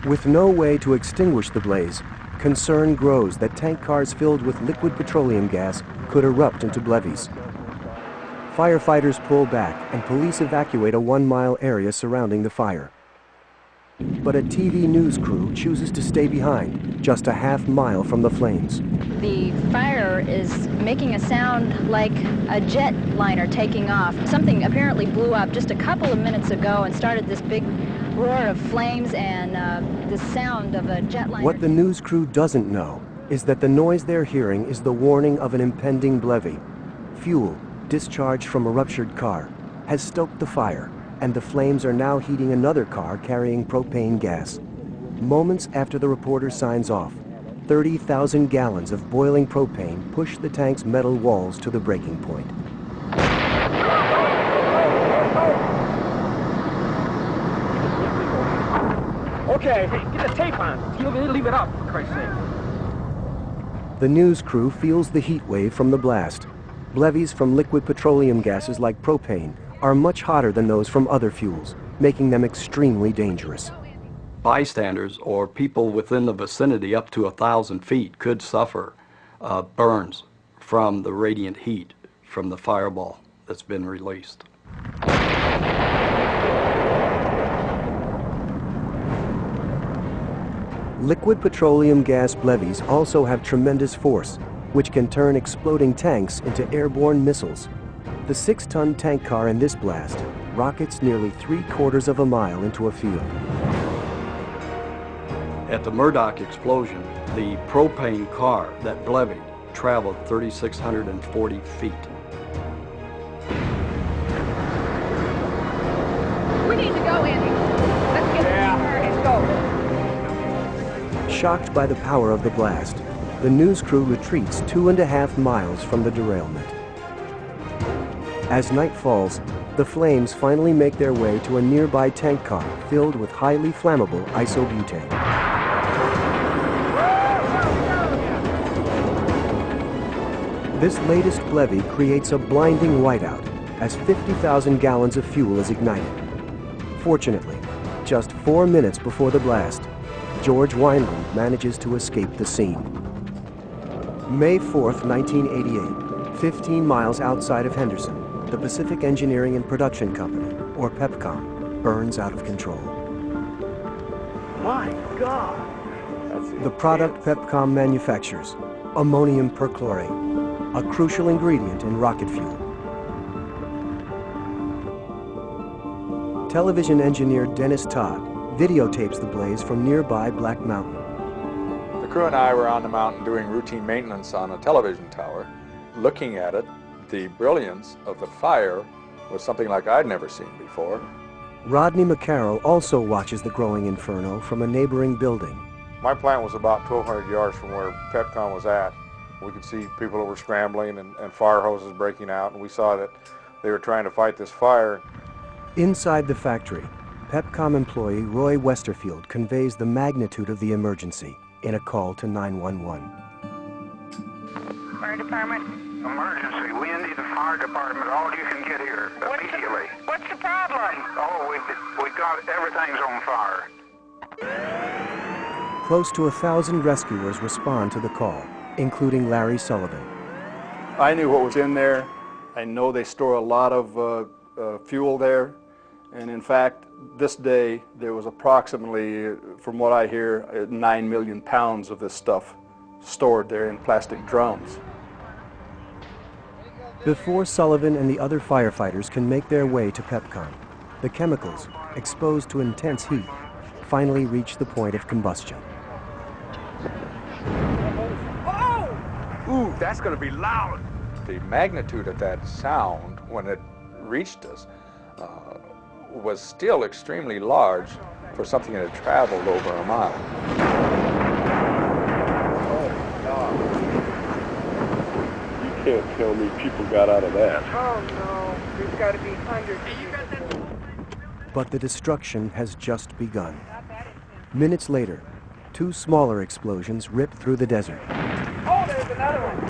With no way to extinguish the blaze, concern grows that tank cars filled with liquid petroleum gas could erupt into BLEVEs. Firefighters pull back and police evacuate a 1-mile area surrounding the fire. But a TV news crew chooses to stay behind, just a half-mile from the flames. The fire is making a sound like a jet liner taking off. Something apparently blew up just a couple of minutes ago and started this big roar of flames and the sound of a jet liner. What the news crew doesn't know is that the noise they're hearing is the warning of an impending BLEVE. Fuel, discharged from a ruptured car, has stoked the fire, and the flames are now heating another car carrying propane gas. Moments after the reporter signs off, 30,000 gallons of boiling propane push the tank's metal walls to the breaking point. Okay, get the tape on. Leave it up, for Christ's sake. The news crew feels the heat wave from the blast. BLEVEs from liquid petroleum gases like propane are much hotter than those from other fuels, making them extremely dangerous. Bystanders or people within the vicinity up to 1,000 feet could suffer burns from the radiant heat from the fireball that's been released. Liquid petroleum gas BLEVEs also have tremendous force, which can turn exploding tanks into airborne missiles. The 6-ton tank car in this blast rockets nearly 3/4 of a mile into a field. At the Murdoch explosion, the propane car that BLEVE traveled 3,640 feet. We need to go, Andy. Let's get let's go. Shocked by the power of the blast, the news crew retreats 2.5 miles from the derailment. As night falls, the flames finally make their way to a nearby tank car filled with highly flammable isobutane. This latest BLEVE creates a blinding whiteout as 50,000 gallons of fuel is ignited. Fortunately, just 4 minutes before the blast, George Wineland manages to escape the scene. May 4th, 1988, 15 miles outside of Henderson, the Pacific Engineering and Production Company, or PEPCOM, burns out of control. My God! The product PEPCOM manufactures, ammonium perchlorate, a crucial ingredient in rocket fuel. Television engineer Dennis Todd videotapes the blaze from nearby Black Mountain. The crew and I were on the mountain doing routine maintenance on a television tower. Looking at it, the brilliance of the fire was something like I'd never seen before. Rodney McCarroll also watches the growing inferno from a neighboring building. My plant was about 1,200 yards from where PEPCOM was at. We could see people that were scrambling and fire hoses breaking out, and we saw that they were trying to fight this fire. Inside the factory, PEPCOM employee Roy Westerfield conveys the magnitude of the emergency in a call to 911. Fire department? Emergency. We need the fire department. All you can get here immediately. What's the problem? Oh, we got everything's on fire. Close to 1,000 rescuers respond to the call, including Larry Sullivan. I knew what was in there. I know they store a lot of fuel there. And in fact, this day, there was approximately, from what I hear, 9 million pounds of this stuff stored there in plastic drums. Before Sullivan and the other firefighters can make their way to PEPCOM, the chemicals, exposed to intense heat, finally reach the point of combustion. Ooh, that's going to be loud. The magnitude of that sound when it reached us was still extremely large for something that had traveled over a mile. Oh, God. You can't tell me people got out of that. Oh, no. There's got to be hundreds. But the destruction has just begun. Minutes later, 2 smaller explosions rip through the desert. Oh, there's another one.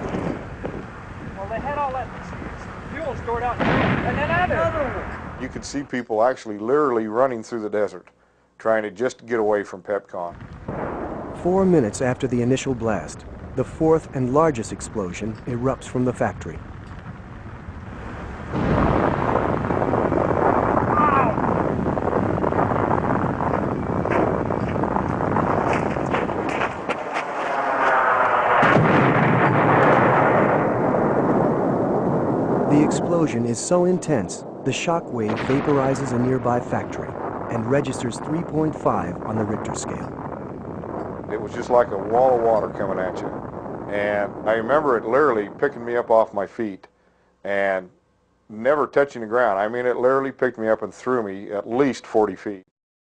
Well, they had all that fuel stored out. And then another one. You could see people actually literally running through the desert, trying to just get away from Pepcon. 4 minutes after the initial blast, the fourth and largest explosion erupts from the factory. The explosion is so intense, the shock wave vaporizes a nearby factory and registers 3.5 on the Richter scale. It was just like a wall of water coming at you. And I remember it literally picking me up off my feet and never touching the ground. I mean, it literally picked me up and threw me at least 40 feet.